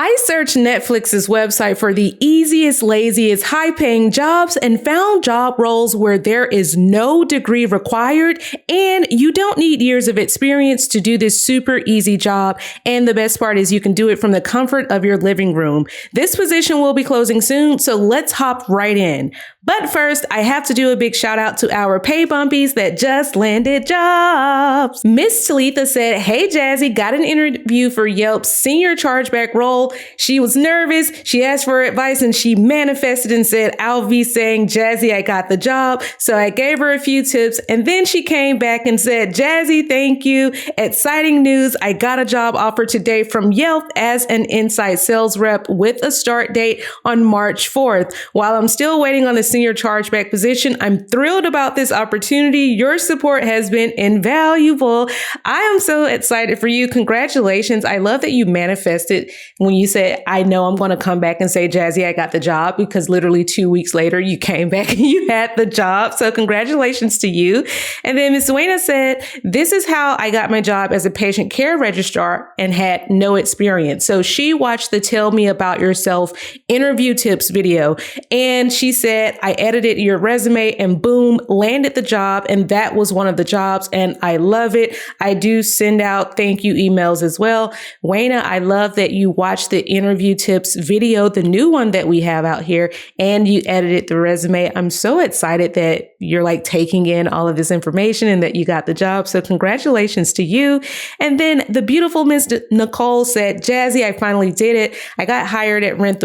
I searched Netflix's website for the easiest, laziest, high-paying jobs and found job roles where there is no degree required and you don't need years of experience to do this super easy job. And the best part is you can do it from the comfort of your living room. This position will be closing soon, so let's hop right in. But first, I have to do a big shout out to our pay bumpies that just landed jobs. Miss Talitha said, "Hey Jazzy, got an interview for Yelp's senior chargeback role. She was nervous. She asked for advice and she manifested and said, I'll be saying, Jazzy, I got the job. So I gave her a few tips and then she came back and said, Jazzy, thank you. Exciting news. I got a job offer today from Yelp as an inside sales rep with a start date on March 4th. While I'm still waiting on the senior chargeback position, I'm thrilled about this opportunity. Your support has been invaluable. I am so excited for you. Congratulations. I love that you manifested when you said, I know I'm going to come back and say, Jazzy, I got the job, because literally 2 weeks later, you came back and you had the job. So congratulations to you. And then Ms. Wayna said, this is how I got my job as a patient care registrar and had no experience. So she watched the Tell Me About Yourself interview tips video. And she said, I edited your resume and boom, landed the job. And that was one of the jobs. And I love it. I do send out thank you emails as well. Wayna, I love that you watched the interview tips video, the new one that we have out here, and you edited the resume. I'm so excited that you're like taking in all of this information and that you got the job. So congratulations to you. And then the beautiful Miss Nicole said, Jazzy, I finally did it. I got hired at Rent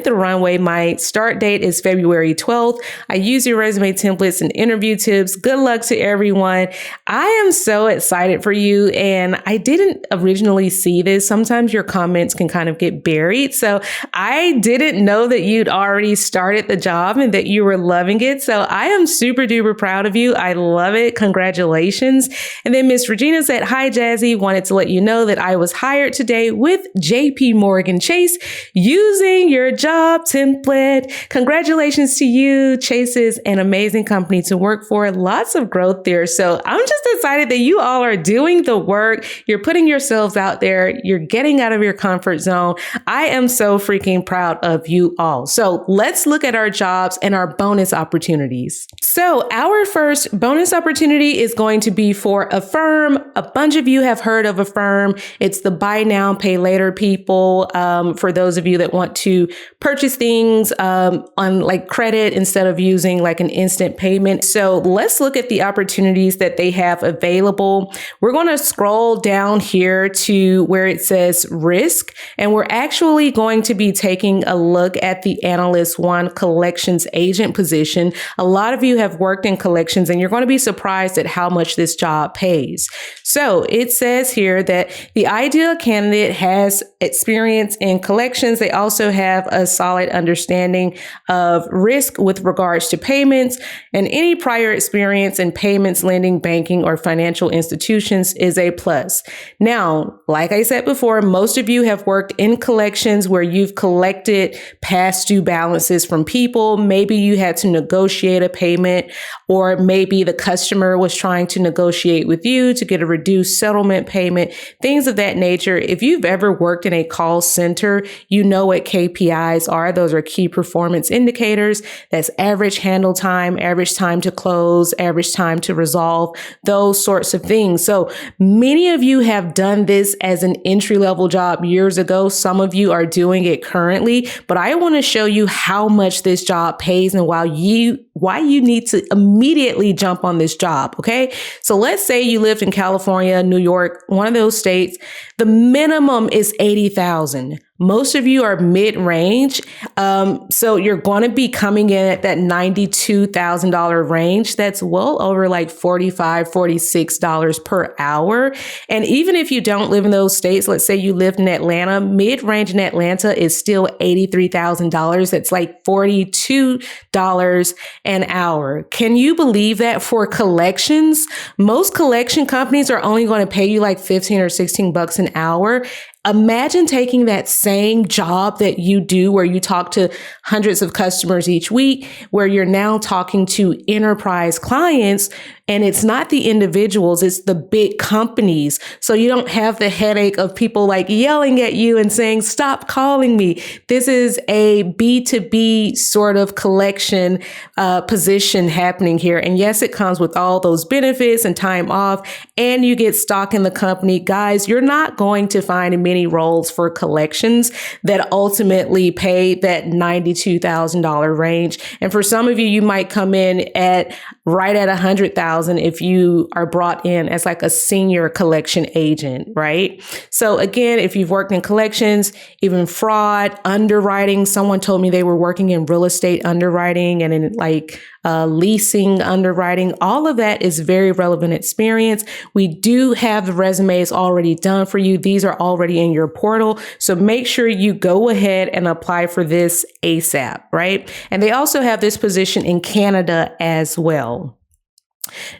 the Runway. My start date is February 12th. I use your resume templates and interview tips. Good luck to everyone. I am so excited for you. And I didn't originally see this. Sometimes your comments can kind of get buried. So I didn't know that you'd already started the job and that you were loving it. So I am super duper proud of you. I love it. Congratulations. And then Miss Regina said, hi, Jazzy. Wanted to let you know that I was hired today with JP Morgan Chase using your job template. Congratulations to you. Chase is an amazing company to work for. Lots of growth there. So I'm just excited that you all are doing the work. You're putting yourselves out there. You're getting out of your comfort zone. I am so freaking proud of you all. So let's look at our jobs and our bonus opportunities. So our first bonus opportunity is going to be for Affirm. A bunch of you have heard of Affirm. It's the buy now, pay later people. For those of you that want to purchase things on like credit instead of using like an instant payment. So let's look at the opportunities that they have available. We're going to scroll down here to where it says risk, and we're actually going to be taking a look at the Analyst 1 collections agent position. A lot of you have worked in collections and you're going to be surprised at how much this job pays. So it says here that the ideal candidate has experience in collections. They also have a solid understanding of risk with regards to payments, and any prior experience in payments, lending, banking, or financial institutions is a plus. Now, like I said before, most of you have worked in collections where you've collected past due balances from people. Maybe you had to negotiate a payment, or maybe the customer was trying to negotiate with you to get a reduced settlement payment, things of that nature. If you've ever worked in a call center, you know what KPIs are. Those are key performance indicators. That's average handle time, average time to close, average time to resolve, those sorts of things. So many of you have done this as an entry-level job years ago. Some of you are doing it currently, but I want to show you how much this job pays and why you need to immediately jump on this job. Okay. So let's say you lived in California, New York, one of those states. The minimum is 80,000. Most of you are mid-range. So you're going to be coming in at that $92,000 range. That's well over like $45, $46 per hour. And even if you don't live in those states, let's say you lived in Atlanta, mid-range in Atlanta is still $83,000. That's like $42 an hour. Can you believe that for collections? Most collection companies are only going to pay you like 15 or 16 bucks an hour. Imagine taking that same job that you do where you talk to hundreds of customers each week, where you're now talking to enterprise clients, And it's not the individuals, it's the big companies. So you don't have the headache of people like yelling at you and saying, stop calling me. This is a B2B sort of collection position happening here. And yes, it comes with all those benefits and time off, and you get stock in the company. Guys, you're not going to find many roles for collections that ultimately pay that $92,000 range. And for some of you, you might come in at right at 100,000 if you are brought in as like a senior collection agent, right? So again, if you've worked in collections, even fraud, underwriting, someone told me they were working in real estate underwriting and in like leasing underwriting, all of that is very relevant experience. We do have the resumes already done for you. These are already in your portal. So make sure you go ahead and apply for this ASAP, right? And they also have this position in Canada as well.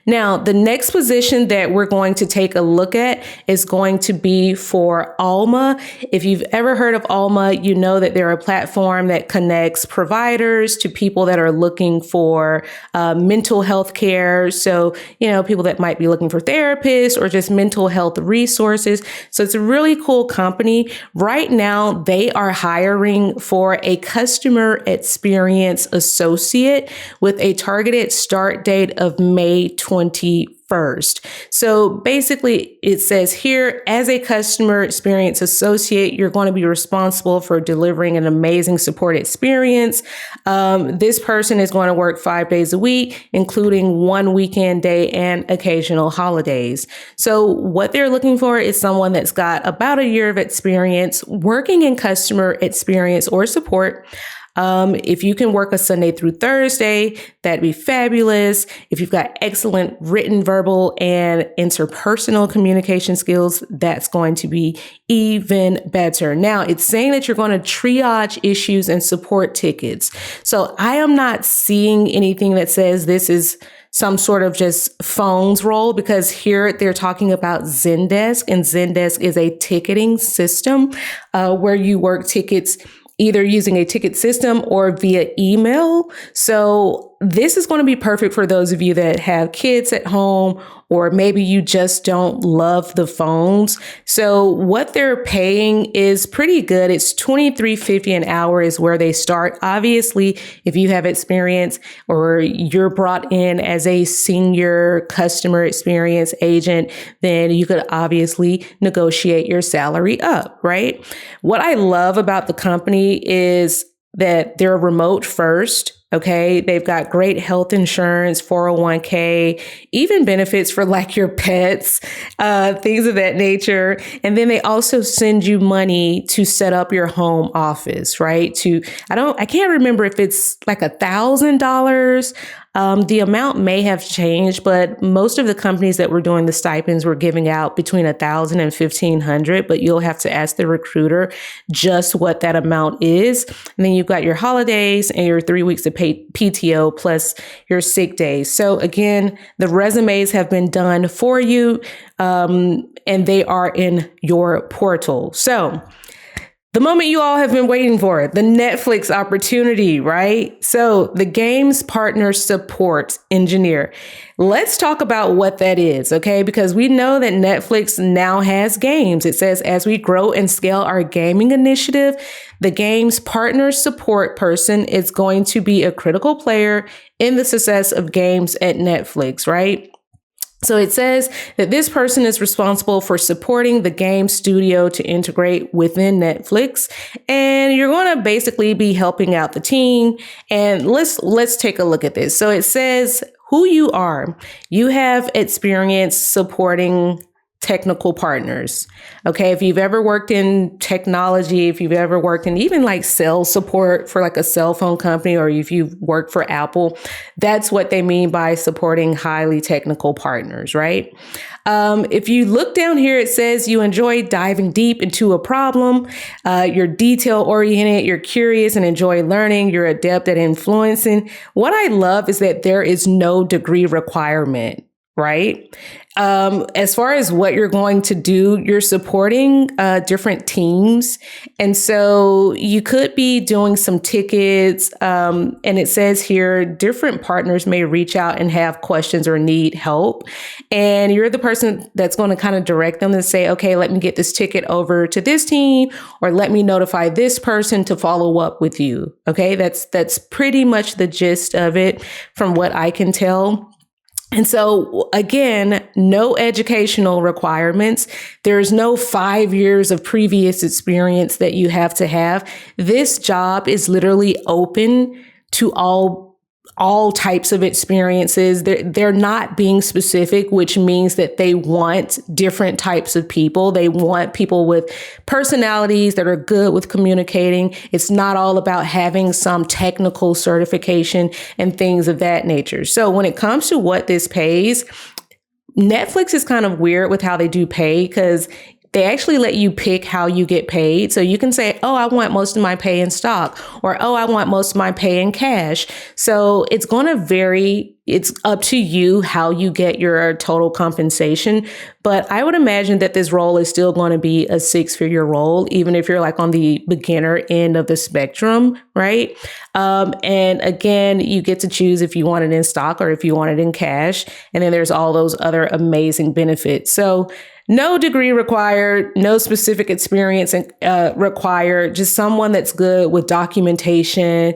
Now, the next position that we're going to take a look at is going to be for Alma. If you've ever heard of Alma, you know that they're a platform that connects providers to people that are looking for mental health care. So, people that might be looking for therapists or just mental health resources. So it's a really cool company. Right now, they are hiring for a customer experience associate with a targeted start date of May 21st. So basically it says here, as a customer experience associate, you're going to be responsible for delivering an amazing support experience. This person is going to work 5 days a week, including one weekend day and occasional holidays. So what they're looking for is someone that's got about a year of experience working in customer experience or support. If you can work a Sunday through Thursday, that'd be fabulous. If you've got excellent written, verbal, and interpersonal communication skills, that's going to be even better. Now, it's saying that you're going to triage issues and support tickets. So I am not seeing anything that says this is some sort of just phones role, because here they're talking about Zendesk, and Zendesk is a ticketing system where you work tickets either using a ticket system or via email. So this is going to be perfect for those of you that have kids at home, or maybe you just don't love the phones. So what they're paying is pretty good. It's $23.50 an hour is where they start. Obviously, if you have experience or you're brought in as a senior customer experience agent, then you could obviously negotiate your salary up, right? What I love about the company is that they're remote first. Okay. They've got great health insurance, 401k, even benefits for like your pets, things of that nature. And then they also send you money to set up your home office, right? I can't remember if it's like $1,000. The amount may have changed, but most of the companies that were doing the stipends were giving out between $1,000 and $1,500, but you'll have to ask the recruiter just what that amount is. And then you've got your holidays and your 3 weeks of PTO plus your sick days. So again, the resumes have been done for you, and they are in your portal. So the moment you all have been waiting for, the Netflix opportunity, right? So the games partner support engineer. Let's talk about what that is, okay? Because we know that Netflix now has games. It says, as we grow and scale our gaming initiative, the games partner support person is going to be a critical player in the success of games at Netflix, right? So it says that this person is responsible for supporting the game studio to integrate within Netflix, and you're going to basically be helping out the team. And let's take a look at this. So it says who you are. You have experience supporting technical partners. Okay. If you've ever worked in technology, if you've ever worked in even like sales support for like a cell phone company, or if you've worked for Apple, that's what they mean by supporting highly technical partners, right? If you look down here, it says you enjoy diving deep into a problem. You're detail oriented, you're curious and enjoy learning. You're adept at influencing. What I love is that there is no degree requirement. right? As far as what you're going to do, you're supporting different teams. And so you could be doing some tickets. And it says here, different partners may reach out and have questions or need help. And you're the person that's going to kind of direct them and say, okay, let me get this ticket over to this team, or let me notify this person to follow up with you. Okay, that's pretty much the gist of it from what I can tell. And so again, no educational requirements. There's no 5 years of previous experience that you have to have. This job is literally open to all types of experiences. They're not being specific, which means that they want different types of people. They want people with personalities that are good with communicating. It's not all about having some technical certification and things of that nature. So when it comes to what this pays, Netflix is kind of weird with how they do pay, because they actually let you pick how you get paid. So you can say, oh, I want most of my pay in stock, or, oh, I want most of my pay in cash. So it's going to vary. It's up to you how you get your total compensation. But I would imagine that this role is still going to be a 6-figure role, even if you're like on the beginner end of the spectrum, right? And again, you get to choose if you want it in stock or if you want it in cash. And then there's all those other amazing benefits. So no degree required, no specific experience required, just someone that's good with documentation,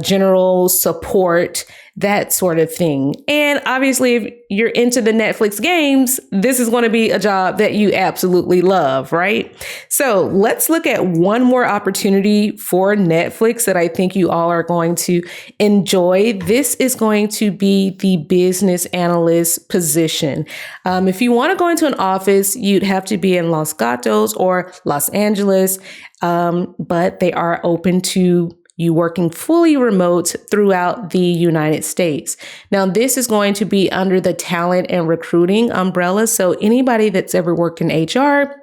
general support, that sort of thing. And obviously, if you're into the Netflix games, this is going to be a job that you absolutely love, right? So let's look at one more opportunity for Netflix that I think you all are going to enjoy. This is going to be the business analyst position. If you want to go into an office, you'd have to be in Los Gatos or Los Angeles, but they are open to you working fully remote throughout the United States. Now, this is going to be under the talent and recruiting umbrella. So anybody that's ever worked in HR,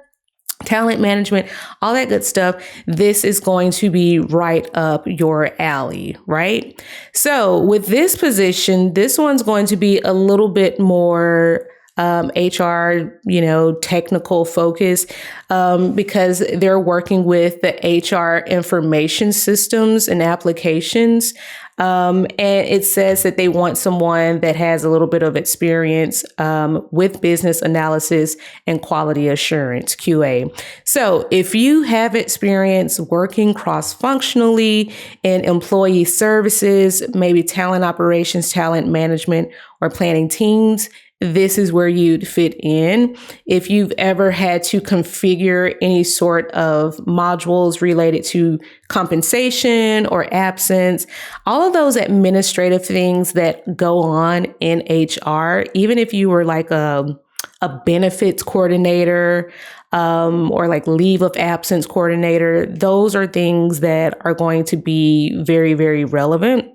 talent management, all that good stuff, this is going to be right up your alley, right? So with this position, this one's going to be a little bit more HR, technical focus, because they're working with the HR information systems and applications. And it says that they want someone that has a little bit of experience with business analysis and quality assurance, QA. So if you have experience working cross-functionally in employee services, maybe talent operations, talent management, or planning teams, this is where you'd fit in. If you've ever had to configure any sort of modules related to compensation or absence, all of those administrative things that go on in HR, even if you were like a benefits coordinator, or like leave of absence coordinator, those are things that are going to be very, very relevant.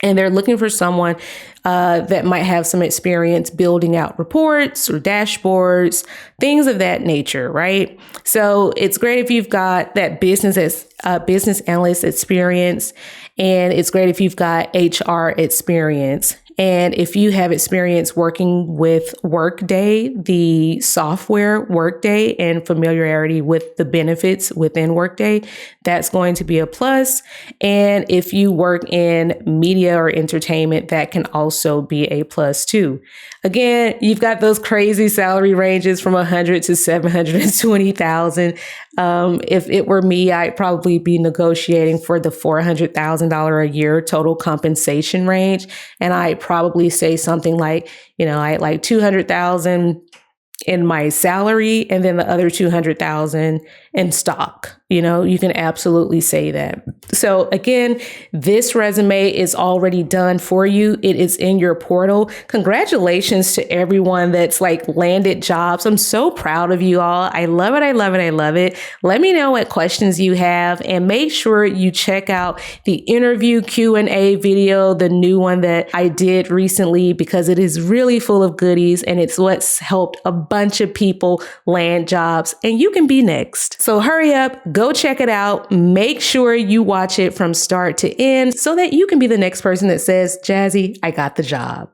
And they're looking for someone that might have some experience building out reports or dashboards, things of that nature, right? So it's great if you've got that business analyst experience, and it's great if you've got HR experience. And if you have experience working with Workday, the software Workday, and familiarity with the benefits within Workday, that's going to be a plus. And if you work in media or entertainment, that can also be a plus too. Again, you've got those crazy salary ranges from 100 to 720,000. If it were me, I'd probably be negotiating for the $400,000 a year total compensation range. And I'd probably say something like, I'd like 200,000 in my salary and then the other 200,000 in stock. You can absolutely say that. So again, this resume is already done for you. It is in your portal. Congratulations to everyone that's landed jobs. I'm so proud of you all. I love it. I love it. I love it. Let me know what questions you have, and make sure you check out the interview Q&A video, the new one that I did recently, because it is really full of goodies and it's what's helped a bunch of people land jobs, and you can be next. So hurry up, go check it out. Make sure you watch it from start to end so that you can be the next person that says, Jazzy, I got the job.